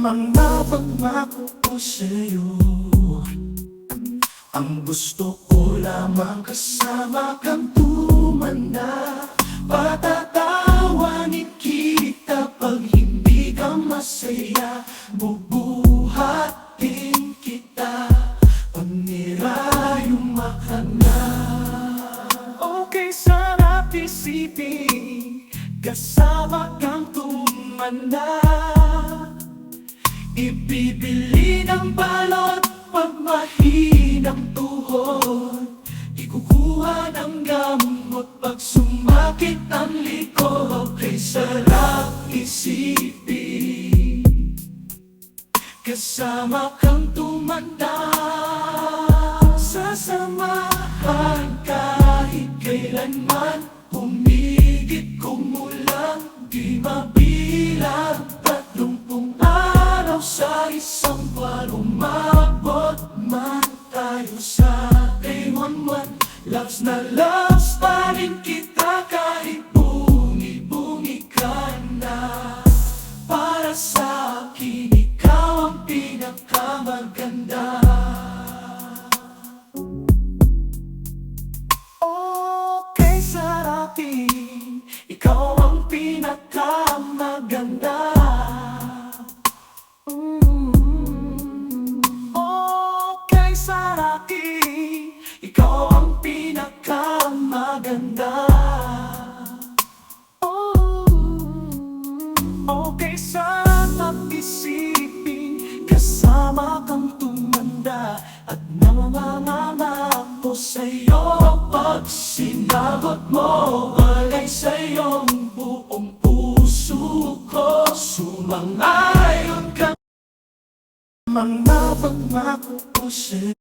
Mga pangako ko sa'yo, ang gusto ko lamang kasama kang tumanda. Patatawanin kita pag hindi ka masaya. Bubuhatin kita pag nirayuma ka na. Okay, sarap isipin kasama kang tumanda. Ibibili ng balot pag mahinang tuhod. Ikukuha ng gamot pag sumakit ang likod. Kay sarap isipin kasama kang tumanda. Sasamahan kahit kailanman. Humigit kumulang di mabilang. 30 araw sa isang buwan. Umabot man tayo sa day 11. Loves na loves pa rin kita kahit bungi-bungi ka na. Para sa akin, ikaw ang pinakamaganda. Okay sa akin, ikaw ang pinakamaganda. Okay sa akin, ikaw ang pinakamaganda. Okay sa isipin kasama kang tumanda. At nangangako sa'yo pag sinagot mo, walay sa'yong buong puso ko. Sumang-ayon ka. Mga pangako ko sa'yo.